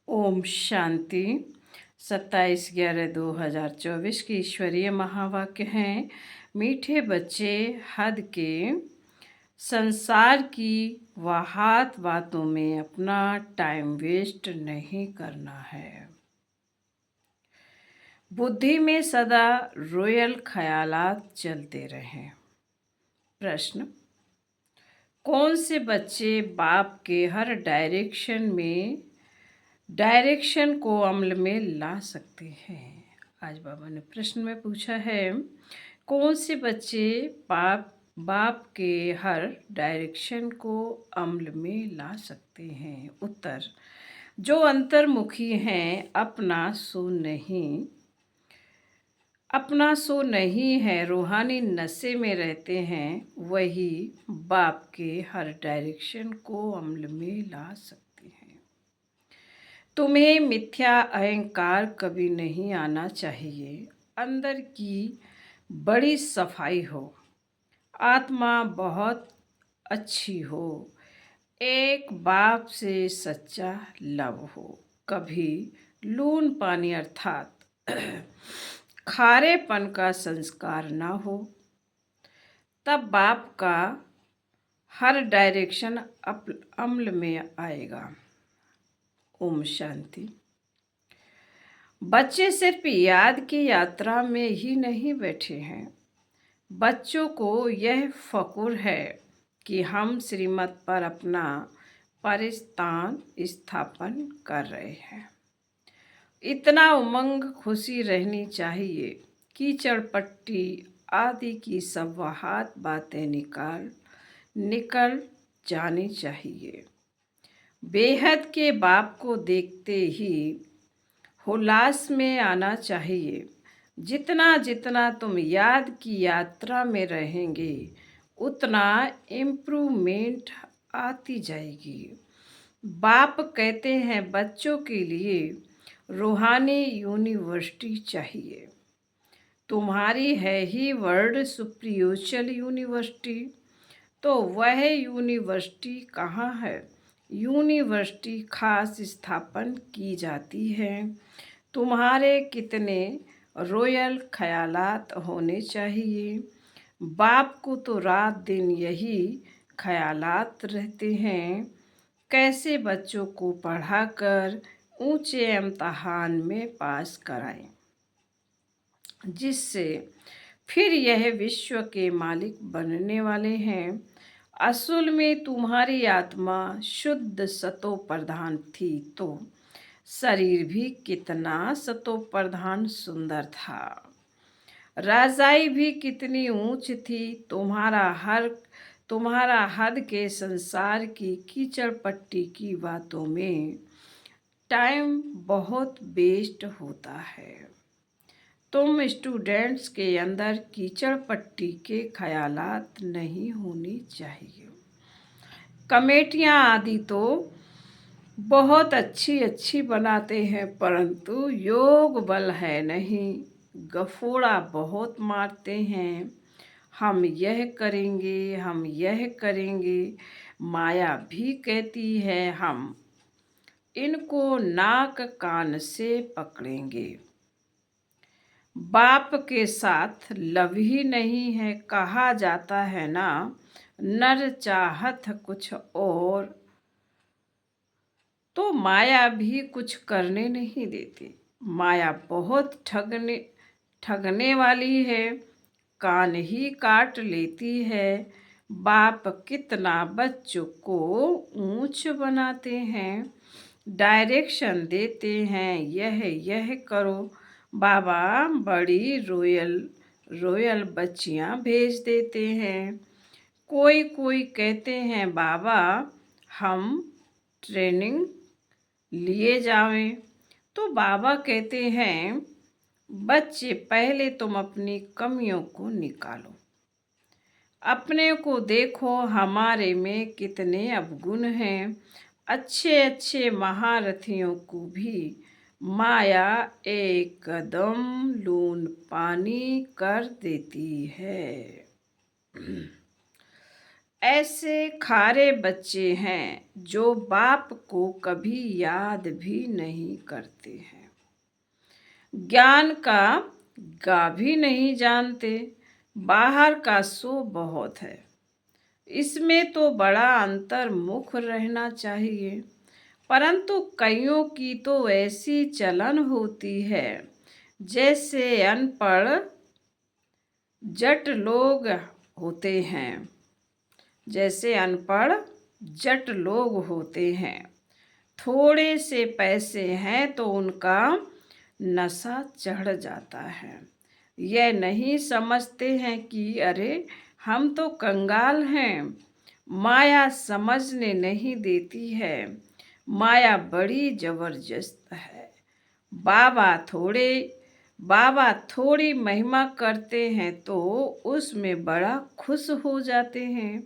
ओम शांति। 27/11/2024 के ईश्वरीय महावाक्य हैं। मीठे बच्चे, हद के संसार की वाहात बातों में अपना टाइम वेस्ट नहीं करना है। बुद्धि में सदा रॉयल ख्यालात चलते रहें। प्रश्न: कौन से बच्चे बाप के हर डायरेक्शन को अमल में ला सकते हैं? आज बाबा ने प्रश्न में पूछा है, कौन से बच्चे बाप के हर डायरेक्शन को अमल में ला सकते हैं? उत्तर: जो अंतर्मुखी हैं, अपना सो नहीं है, रूहानी नशे में रहते हैं, वही बाप के हर डायरेक्शन को अमल में ला सकते हैं। तुम्हें मिथ्या अहंकार कभी नहीं आना चाहिए। अंदर की बड़ी सफाई हो, आत्मा बहुत अच्छी हो, एक बाप से सच्चा लव हो, कभी लून पानी अर्थात खारेपन का संस्कार ना हो, तब बाप का हर डायरेक्शन अमल में आएगा। ओम शांति। बच्चे सिर्फ याद की यात्रा में ही नहीं बैठे हैं। बच्चों को यह फक्र है कि हम श्रीमत पर अपना परिस्थान स्थापन कर रहे हैं। इतना उमंग खुशी रहनी चाहिए। कीचड़ पट्टी आदि की सब वाहात बातें निकल जानी चाहिए। बेहद के बाप को देखते ही उल्लास में आना चाहिए। जितना जितना तुम याद की यात्रा में रहेंगे, उतना इम्प्रूवमेंट आती जाएगी। बाप कहते हैं, बच्चों के लिए रूहानी यूनिवर्सिटी चाहिए। तुम्हारी है ही वर्ल्ड स्पिरिचुअल यूनिवर्सिटी, तो वह यूनिवर्सिटी कहाँ है? यूनिवर्सिटी खास स्थापन की जाती है। तुम्हारे कितने रॉयल ख्यालात होने चाहिए। बाप को तो रात दिन यही ख्यालात रहते हैं, कैसे बच्चों को पढ़ाकर ऊंचे इम्तिहान में पास कराएं, जिससे फिर यह विश्व के मालिक बनने वाले हैं। असल में तुम्हारी आत्मा शुद्ध सतो प्रधान थी, तो शरीर भी कितना सतो प्रधान सुंदर था। राजाई भी कितनी ऊंच थी। तुम्हारा हद के संसार की कीचड़ पट्टी की बातों में टाइम बहुत वेस्ट होता है। तुम स्टूडेंट्स के अंदर कीचड़ पट्टी के ख्यालात नहीं होनी चाहिए। कमेटियाँ आदि तो बहुत अच्छी बनाते हैं, परंतु योग बल है नहीं। गफोड़ा बहुत मारते हैं, हम यह करेंगे। माया भी कहती है, हम इनको नाक कान से पकड़ेंगे। बाप के साथ लव ही नहीं है। कहा जाता है ना, नर चाहत कुछ और, तो माया भी कुछ करने नहीं देती। माया बहुत ठगने वाली है, कान ही काट लेती है। बाप कितना बच्चों को ऊंच बनाते हैं, डायरेक्शन देते हैं, यह करो। बाबा बड़ी रॉयल बच्चियां भेज देते हैं। कोई कहते हैं, बाबा हम ट्रेनिंग लिए जावें, तो बाबा कहते हैं, बच्चे पहले तुम अपनी कमियों को निकालो, अपने को देखो, हमारे में कितने अवगुण हैं। अच्छे महारथियों को भी माया एकदम लून पानी कर देती है। ऐसे खारे बच्चे हैं जो बाप को कभी याद भी नहीं करते हैं, ज्ञान का गा भी नहीं जानते। बाहर का सो बहुत है, इसमें तो बड़ा अंतर्मुख रहना चाहिए। परंतु कईयों की तो ऐसी चलन होती है जैसे अनपढ़ जट लोग होते हैं, जैसे अनपढ़ जट लोग होते हैं। थोड़े से पैसे हैं तो उनका नशा चढ़ जाता है। यह नहीं समझते हैं कि अरे हम तो कंगाल हैं, माया समझने नहीं देती है। माया बड़ी जबरदस्त है। बाबा थोड़े बाबा थोड़ी महिमा करते हैं तो उसमें बड़ा खुश हो जाते हैं।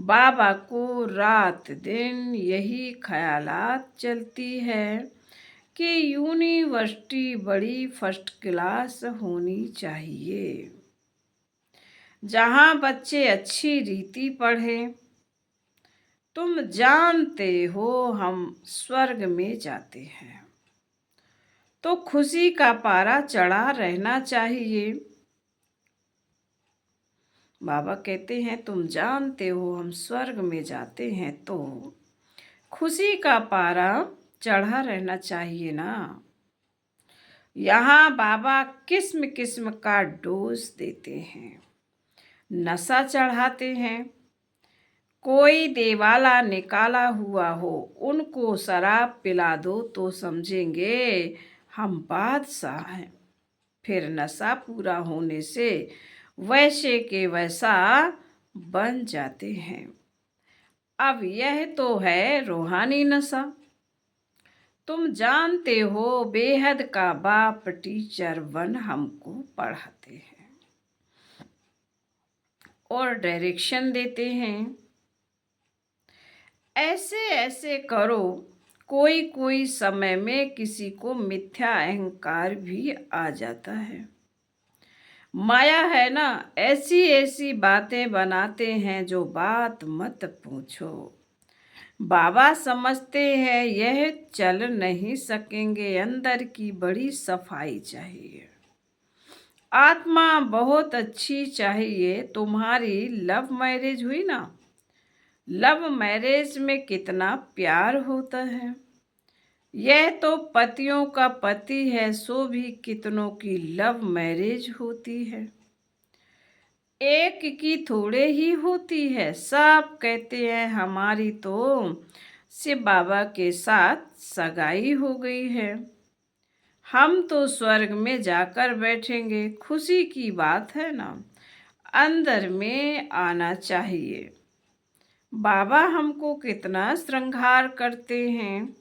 बाबा को रात दिन यही ख्यालात चलती है कि यूनिवर्सिटी बड़ी फर्स्ट क्लास होनी चाहिए, जहाँ बच्चे अच्छी रीति पढ़ें। तुम जानते हो हम स्वर्ग में जाते हैं तो खुशी का पारा चढ़ा रहना चाहिए। बाबा कहते हैं तुम जानते हो हम स्वर्ग में जाते हैं तो खुशी का पारा चढ़ा रहना चाहिए ना। यहाँ बाबा किस्म किस्म का डोज देते हैं, नशा चढ़ाते हैं। कोई देवाला निकाला हुआ हो, उनको शराब पिला दो तो समझेंगे हम बादशाह हैं। फिर नशा पूरा होने से वैसे के वैसा बन जाते हैं। अब यह तो है रूहानी नशा। तुम जानते हो बेहद का बाप टीचर बन हमको पढ़ाते हैं और डायरेक्शन देते हैं, ऐसे ऐसे करो। कोई कोई समय में किसी को मिथ्या अहंकार भी आ जाता है। माया है ना, ऐसी ऐसी बातें बनाते हैं जो बात मत पूछो। बाबा समझते हैं यह चल नहीं सकेंगे, अंदर की बड़ी सफाई चाहिए। आत्मा बहुत अच्छी चाहिए। तुम्हारी लव मैरिज हुई ना, लव मैरिज में कितना प्यार होता है। यह तो पतियों का पति है, सो भी कितनों की लव मैरिज होती है। एक की थोड़े ही होती है। सब कहते हैं हमारी तो शिव बाबा के साथ सगाई हो गई है, हम तो स्वर्ग में जाकर बैठेंगे। खुशी की बात है ना, अंदर में आना चाहिए। बाबा हमको कितना श्रृंगार करते हैं।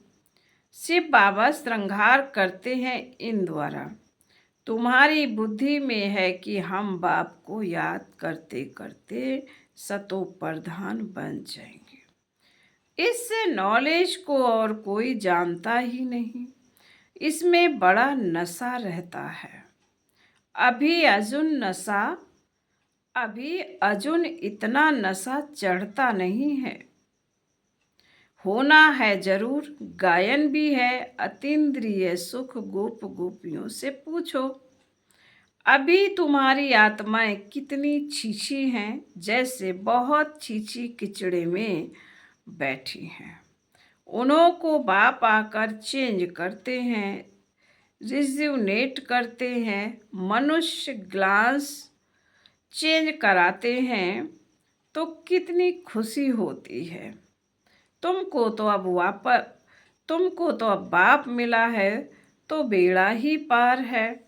शिव बाबा श्रृंगार करते हैं इन द्वारा। तुम्हारी बुद्धि में है कि हम बाप को याद करते करते सतो प्रधान बन जाएंगे। इससे नॉलेज को और कोई जानता ही नहीं। इसमें बड़ा नशा रहता है। अभी अजुन इतना नशा चढ़ता नहीं है। होना है जरूर, गायन भी है, अतीन्द्रिय सुख गोप गोपियों से पूछो। अभी तुम्हारी आत्माएं कितनी छीछी हैं, जैसे बहुत छीछी किचड़े में बैठी हैं। उन्हों को बाप आकर चेंज करते हैं, रिज्यूनेट करते हैं, मनुष्य ग्लास चेंज कराते हैं तो कितनी खुशी होती है। तुमको तो अब बाप मिला है तो बेड़ा ही पार है।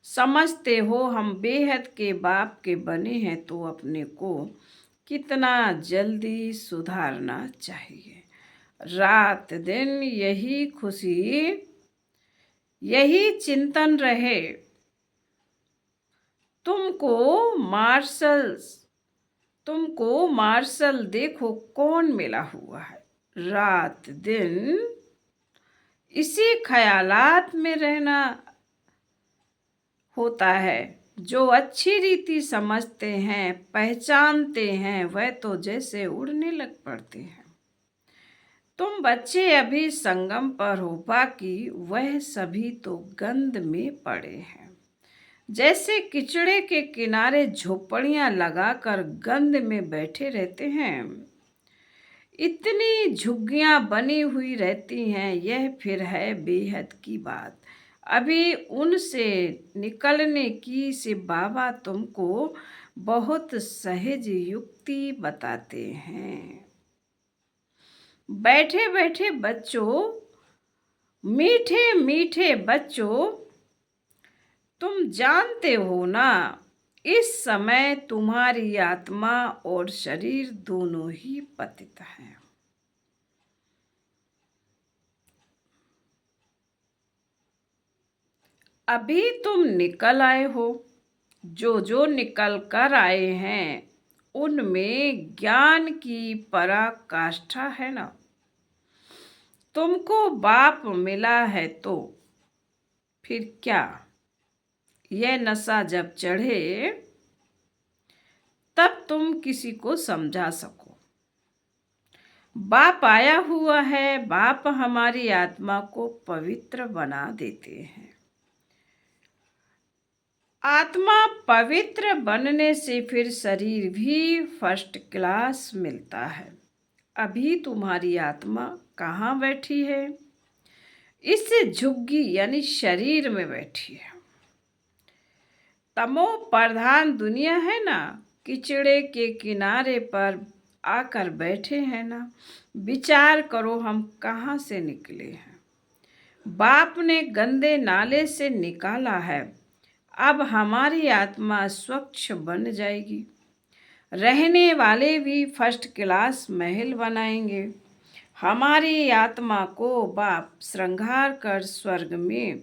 समझते हो हम बेहद के बाप के बने हैं तो अपने को कितना जल्दी सुधारना चाहिए। रात दिन यही खुशी, यही चिंतन रहे। तुमको मार्शल देखो कौन मिला हुआ है। रात दिन इसी ख्यालात में रहना होता है। जो अच्छी रीति समझते हैं, पहचानते हैं, वह तो जैसे उड़ने लग पड़ते हैं। तुम बच्चे अभी संगम पर हो, बाकी वह सभी तो गंध में पड़े हैं। जैसे किचड़े के किनारे झोपड़ियां लगाकर गंध में बैठे रहते हैं, इतनी झुग्गियां बनी हुई रहती हैं। यह फिर है बेहद की बात। अभी उनसे निकलने की से बाबा तुमको बहुत सहज युक्ति बताते हैं। बैठे बैठे बच्चों, मीठे मीठे बच्चों, तुम जानते हो ना, इस समय तुम्हारी आत्मा और शरीर दोनों ही पतित हैं। अभी तुम निकल आए हो। जो जो निकल कर आए हैं, उनमें ज्ञान की पराकाष्ठा है ना। तुमको बाप मिला है तो फिर क्या, यह नशा जब चढ़े तब तुम किसी को समझा सको। बाप आया हुआ है। बाप हमारी आत्मा को पवित्र बना देते हैं। आत्मा पवित्र बनने से फिर शरीर भी फर्स्ट क्लास मिलता है। अभी तुम्हारी आत्मा कहाँ बैठी है? इस झुग्गी यानी शरीर में बैठी है। तमो प्रधान दुनिया है ना, किचड़े के किनारे पर आकर बैठे हैं ना। विचार करो हम कहाँ से निकले हैं। बाप ने गंदे नाले से निकाला है। अब हमारी आत्मा स्वच्छ बन जाएगी। रहने वाले भी फर्स्ट क्लास महल बनाएंगे। हमारी आत्मा को बाप श्रृंगार कर स्वर्ग में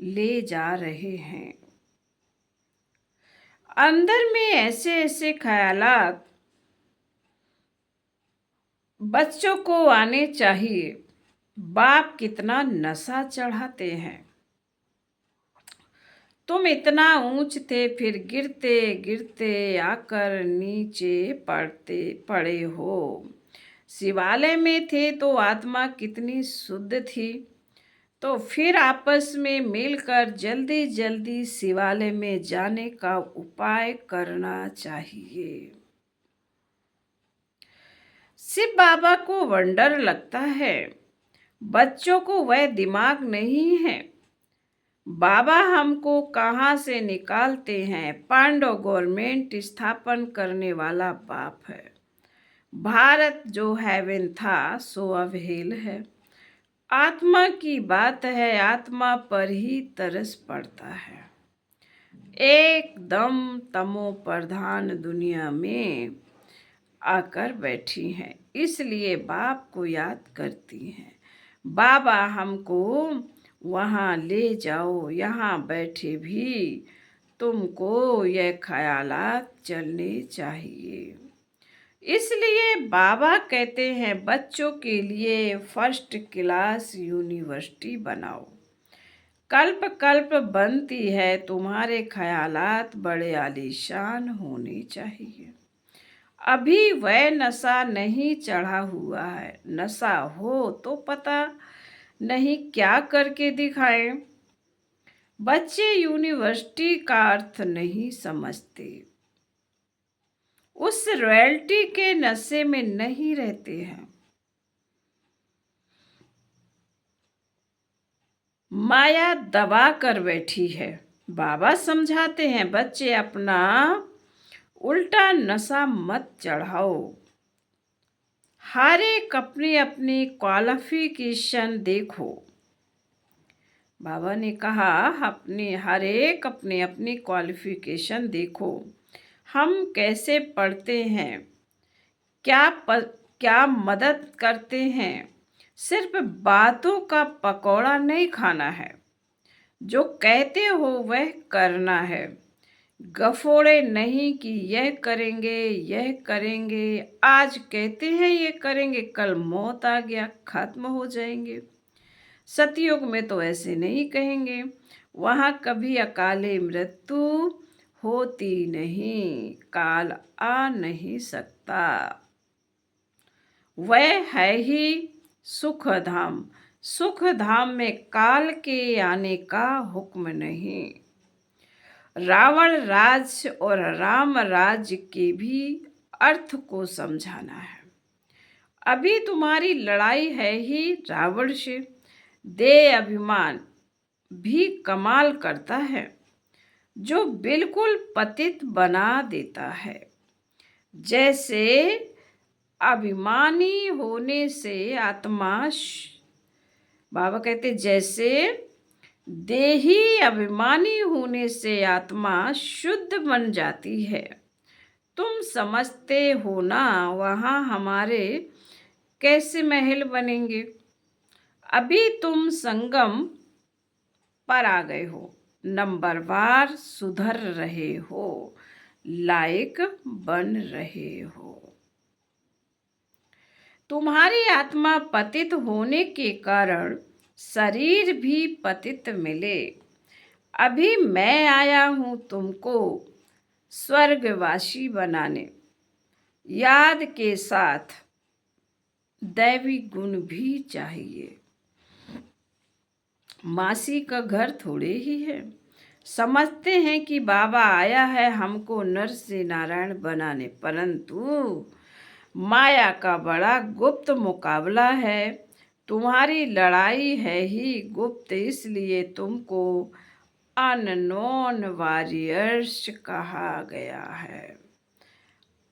ले जा रहे हैं। अंदर में ऐसे ऐसे ख्यालात बच्चों को आने चाहिए। बाप कितना नशा चढ़ाते हैं। तुम इतना ऊंच थे, फिर गिरते गिरते आकर नीचे पड़े हो। शिवालय में थे तो आत्मा कितनी शुद्ध थी, तो फिर आपस में मिलकर जल्दी जल्दी शिवालय में जाने का उपाय करना चाहिए। शिव बाबा को वंडर लगता है, बच्चों को वह दिमाग नहीं है। बाबा हमको कहाँ से निकालते हैं? पांडव गवर्नमेंट स्थापन करने वाला बाप है। भारत जो हेवन था सो अब हेल है। आत्मा की बात है, आत्मा पर ही तरस पड़ता है। एकदम तमो प्रधान दुनिया में आकर बैठी हैं, इसलिए बाप को याद करती हैं। बाबा हमको वहाँ ले जाओ। यहाँ बैठे भी तुमको यह ख्यालात चलने चाहिए। इसलिए बाबा कहते हैं बच्चों के लिए फर्स्ट क्लास यूनिवर्सिटी बनाओ। कल्प कल्प बनती है। तुम्हारे ख्यालात बड़े आलीशान होने चाहिए। अभी वह नशा नहीं चढ़ा हुआ है। नशा हो तो पता नहीं क्या करके दिखाएं। बच्चे यूनिवर्सिटी का अर्थ नहीं समझते, उस रॉयल्टी के नशे में नहीं रहते हैं। माया दबा कर बैठी है। बाबा समझाते हैं बच्चे अपना उल्टा नशा मत चढ़ाओ। हर एक अपनी अपनी क्वालिफिकेशन देखो। बाबा ने कहा हर एक अपनी अपनी क्वालिफिकेशन देखो। हम कैसे पढ़ते हैं, क्या मदद करते हैं। सिर्फ बातों का पकौड़ा नहीं खाना है, जो कहते हो वह करना है। गफोड़े नहीं कि यह करेंगे, आज कहते हैं ये करेंगे, कल मौत आ गया खत्म हो जाएंगे। सतयुग में तो ऐसे नहीं कहेंगे। वहाँ कभी अकाले मृत्यु होती नहीं, काल आ नहीं सकता। वह है ही सुख धाम। सुख धाम में काल के आने का हुक्म नहीं। रावण राज्य और राम राज्य के भी अर्थ को समझाना है। अभी तुम्हारी लड़ाई है ही रावण से। देह अभिमान भी कमाल करता है, जो बिल्कुल पतित बना देता है। जैसे अभिमानी होने से आत्मा, बाबा कहते जैसे देही अभिमानी होने से आत्मा शुद्ध बन जाती है। तुम समझते हो ना, वहाँ हमारे कैसे महल बनेंगे। अभी तुम संगम पर आ गए हो, नंबरवार सुधर रहे हो, लायक बन रहे हो। तुम्हारी आत्मा पतित होने के कारण शरीर भी पतित मिले। अभी मैं आया हूँ तुमको स्वर्गवासी बनाने। याद के साथ दैवी गुण भी चाहिए। मासी का घर थोड़े ही है। समझते हैं कि बाबा आया है हमको नर से नारायण बनाने, परंतु माया का बड़ा गुप्त मुकाबला है। तुम्हारी लड़ाई है ही गुप्त, इसलिए तुमको अननोन वॉरियर्स कहा गया है।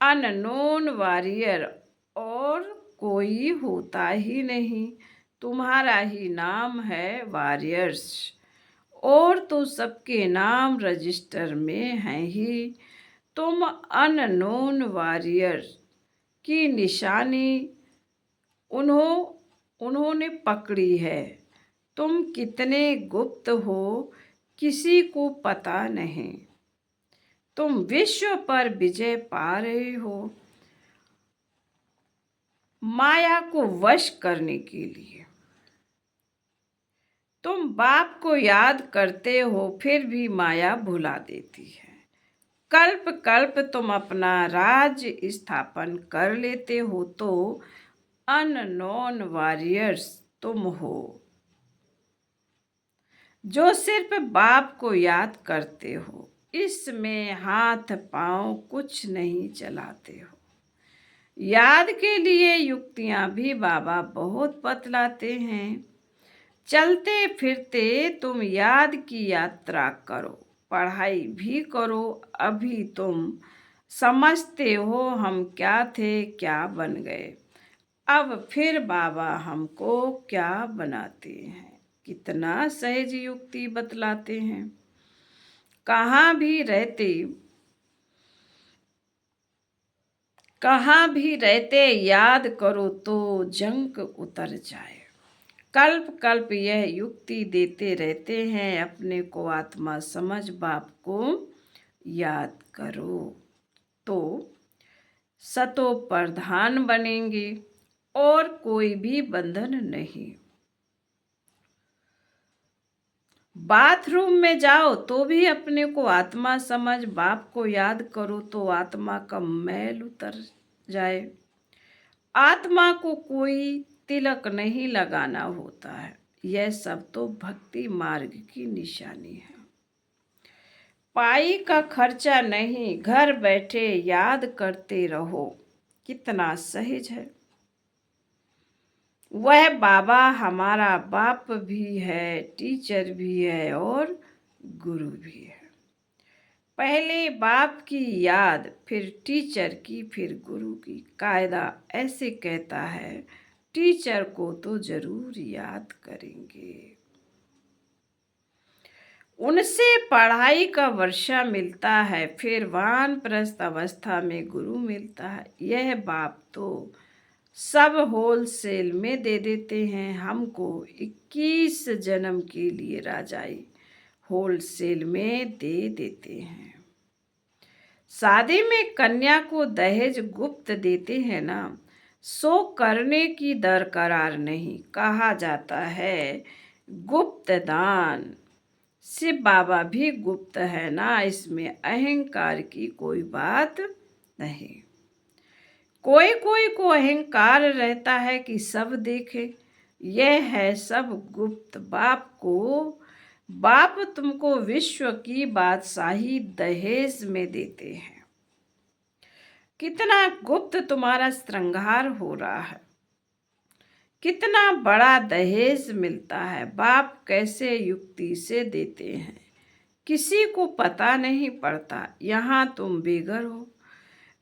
अननोन वॉरियर और कोई होता ही नहीं, तुम्हारा ही नाम है वॉरियर्स। और तो सबके नाम रजिस्टर में हैं ही। तुम अननोन वॉरियर की निशानी उन्होंने पकड़ी है। तुम कितने गुप्त हो किसी को पता नहीं। तुम विश्व पर विजय पा रहे हो माया को वश करने के लिए। तुम बाप को याद करते हो, फिर भी माया भुला देती है। कल्प कल्प तुम अपना राज्य स्थापन कर लेते हो, तो अननोन वॉरियर्स तुम हो, जो सिर्फ बाप को याद करते हो। इसमें हाथ पांव कुछ नहीं चलाते हो। याद के लिए युक्तियां भी बाबा बहुत बतलाते हैं। चलते फिरते तुम याद की यात्रा करो, पढ़ाई भी करो। अभी तुम समझते हो हम क्या थे, क्या बन गए। अब फिर बाबा हमको क्या बनाते हैं। कितना सहज युक्ति बतलाते हैं। कहाँ भी रहते याद करो तो जंक उतर जाए। कल्प कल्प यह युक्ति देते रहते हैं, अपने को आत्मा समझ बाप को याद करो तो सतो प्रधान बनेंगे और कोई भी बंधन नहीं। बाथरूम में जाओ तो भी अपने को आत्मा समझ बाप को याद करो तो आत्मा का मैल उतर जाए। आत्मा को कोई तिलक नहीं लगाना होता है। यह सब तो भक्ति मार्ग की निशानी है। पाई का खर्चा नहीं, घर बैठे याद करते रहो। कितना सहज है। वह बाबा हमारा बाप भी है, टीचर भी है और गुरु भी है। पहले बाप की याद, फिर टीचर की, फिर गुरु की। कायदा ऐसे कहता है, टीचर को तो जरूर याद करेंगे। उनसे पढ़ाई का वर्षा मिलता है, फिर वानप्रस्थ अवस्था में गुरु मिलता है। यह बाप तो सब होलसेल में दे देते हैं हमको। 21 जन्म के लिए राजाई होलसेल में दे देते हैं। शादी में कन्या को दहेज गुप्त देते हैं ना, सो करने की दरकरार नहीं। कहा जाता है गुप्त दान शिव बाबा भी गुप्त है ना, इसमें अहंकार की कोई बात नहीं। कोई कोई को अहंकार रहता है कि सब देखे, यह है सब गुप्त। बाप तुमको विश्व की बादशाही दहेज में देते हैं। कितना गुप्त तुम्हारा श्रृंगार हो रहा है, कितना बड़ा दहेज मिलता है, बाप कैसे युक्ति से देते हैं, किसी को पता नहीं पड़ता। यहाँ तुम बेघर हो,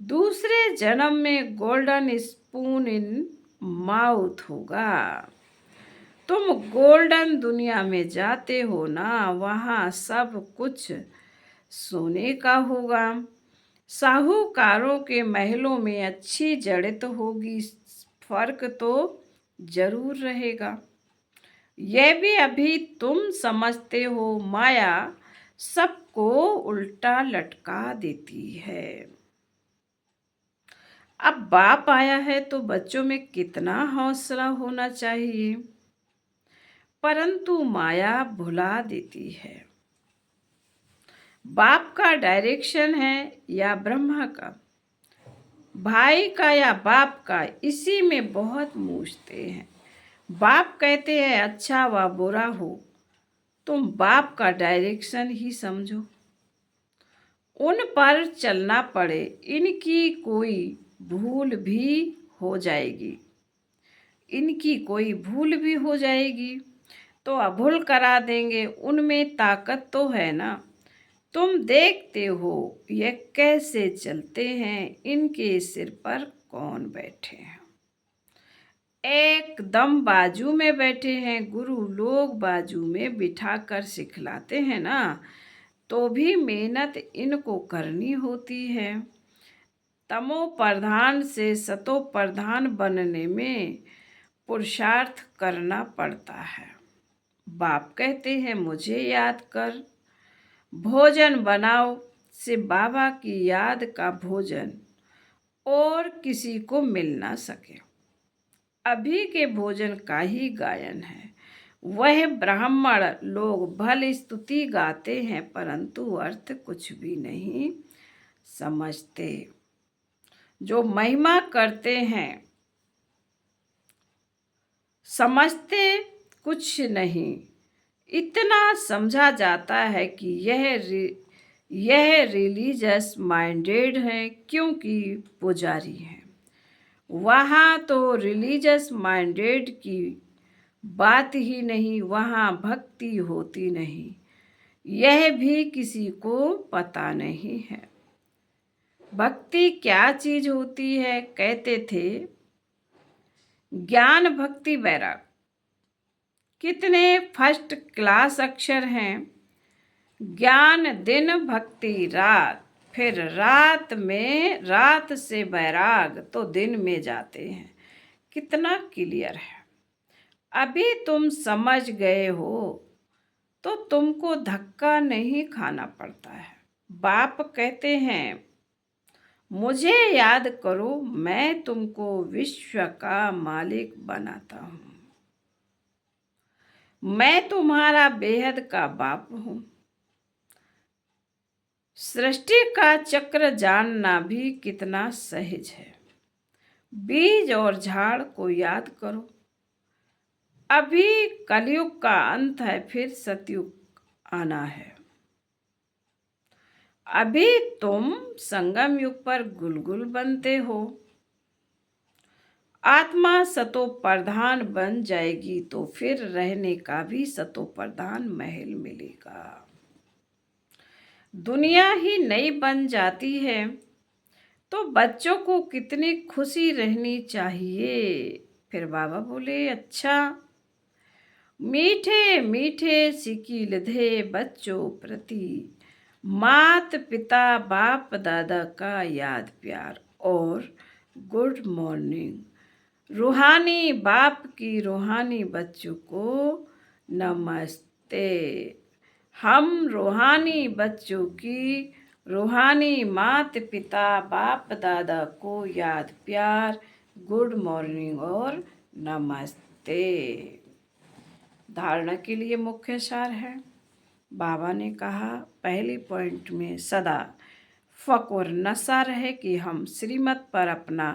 दूसरे जन्म में गोल्डन स्पून इन माउथ होगा। तुम गोल्डन दुनिया में जाते हो ना, वहाँ सब कुछ सोने का होगा। साहूकारों के महलों में अच्छी जड़त होगी, फर्क तो जरूर रहेगा। यह भी अभी तुम समझते हो, माया सबको उल्टा लटका देती है। अब बाप आया है तो बच्चों में कितना हौसला होना चाहिए, परंतु माया भुला देती है। बाप का डायरेक्शन है या ब्रह्मा का, भाई का या बाप का, इसी में बहुत मूझते हैं। बाप कहते हैं अच्छा व बुरा हो, तुम बाप का डायरेक्शन ही समझो, उन पर चलना पड़े। इनकी कोई भूल भी हो जाएगी, इनकी कोई भूल भी हो जाएगी तो अभूल करा देंगे। उनमें ताकत तो है ना, तुम देखते हो ये कैसे चलते हैं, इनके सिर पर कौन बैठे हैं। एकदम बाजू में बैठे हैं, गुरु लोग बाजू में बिठाकर सिखलाते हैं ना, तो भी मेहनत इनको करनी होती है। तमो प्रधान से सतो प्रधान बनने में पुरुषार्थ करना पड़ता है। बाप कहते हैं मुझे याद कर, भोजन बनाओ, से बाबा की याद का भोजन और किसी को मिल ना सके। अभी के भोजन का ही गायन है। वह ब्राह्मण लोग भले स्तुति गाते हैं, परंतु अर्थ कुछ भी नहीं समझते। जो महिमा करते हैं समझते कुछ नहीं। इतना समझा जाता है कि यह रिलीजियस माइंडेड है, क्योंकि पुजारी हैं। वहाँ तो रिलीजियस माइंडेड की बात ही नहीं, वहाँ भक्ति होती नहीं, यह भी किसी को पता नहीं है। भक्ति क्या चीज होती है, कहते थे ज्ञान भक्ति वैराग। कितने फर्स्ट क्लास अक्षर हैं। ज्ञान दिन, भक्ति रात, फिर रात से वैराग तो दिन में जाते हैं। कितना क्लियर है। अभी तुम समझ गए हो तो तुमको धक्का नहीं खाना पड़ता है। बाप कहते हैं मुझे याद करो, मैं तुमको विश्व का मालिक बनाता हूँ, मैं तुम्हारा बेहद का बाप हूँ। सृष्टि का चक्र जानना भी कितना सहज है। बीज और झाड़ को याद करो। अभी कलयुग का अंत है, फिर सतयुग आना है। अभी तुम संगम युग पर गुलगुल बनते हो। आत्मा सतो प्रधान बन जाएगी तो फिर रहने का भी सतो प्रधान महल मिलेगा। दुनिया ही नई बन जाती है तो बच्चों को कितनी खुशी रहनी चाहिए। फिर बाबा बोले अच्छा, मीठे मीठे सिकील दे बच्चों प्रति, मात पिता बाप दादा का याद प्यार और गुड मॉर्निंग। रूहानी बाप की रूहानी बच्चों को नमस्ते। हम रूहानी बच्चों की रूहानी मात पिता बाप दादा को याद प्यार, गुड मॉर्निंग और नमस्ते। धारणा के लिए मुख्य सार है, बाबा ने कहा, पहली पॉइंट में सदा फ़क्र नशा रहे कि हम श्रीमत पर अपना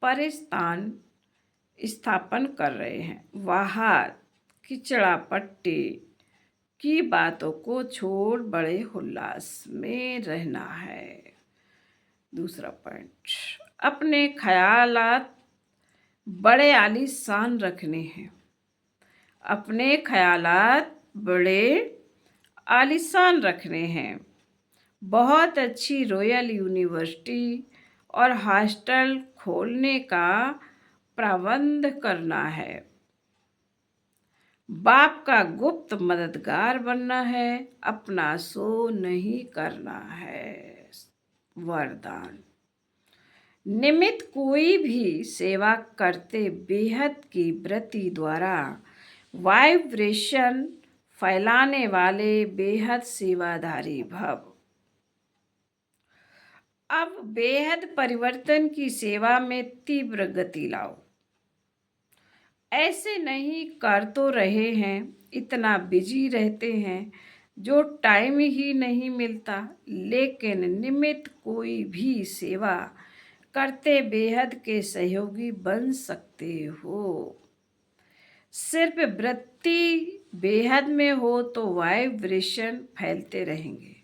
परिस्थान स्थापन कर रहे हैं। वहाँ किचड़ा पट्टी की बातों को छोड़ बड़े उल्लास में रहना है। दूसरा पॉइंट, अपने ख्यालात बड़े आलीशान रखने हैं। अपने ख्यालात बड़े आलीशान रखने हैं। बहुत अच्छी रॉयल यूनिवर्सिटी और हॉस्टल खोलने का प्रबंध करना है। बाप का गुप्त मददगार बनना है, अपना शो नहीं करना है। वरदान, निमित्त कोई भी सेवा करते बेहद की वृत्ति द्वारा वाइब्रेशन फैलाने वाले बेहद सेवाधारी भव। अब बेहद परिवर्तन की सेवा में तीव्र गति लाओ। ऐसे नहीं कर तो रहे हैं, इतना बिजी रहते हैं जो टाइम ही नहीं मिलता, लेकिन निमित्त कोई भी सेवा करते बेहद के सहयोगी बन सकते हो। सिर्फ वृत्ति बेहद में हो तो वाइब्रेशन फैलते रहेंगे।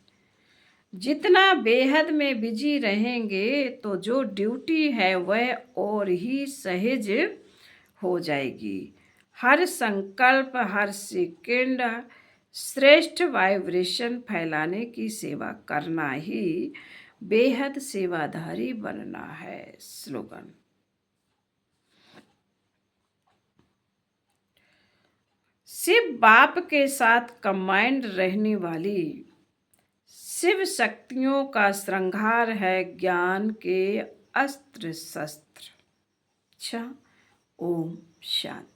जितना बेहद में बिजी रहेंगे तो जो ड्यूटी है वह और ही सहज हो जाएगी। हर संकल्प, हर सेकंड श्रेष्ठ वाइब्रेशन फैलाने की सेवा करना ही बेहद सेवाधारी बनना है। स्लोगन, शिव बाप के साथ कंबाइंड रहने वाली शिव शक्तियों का श्रृंगार है ज्ञान के अस्त्र शस्त्र। अच्छा, ओम शांति।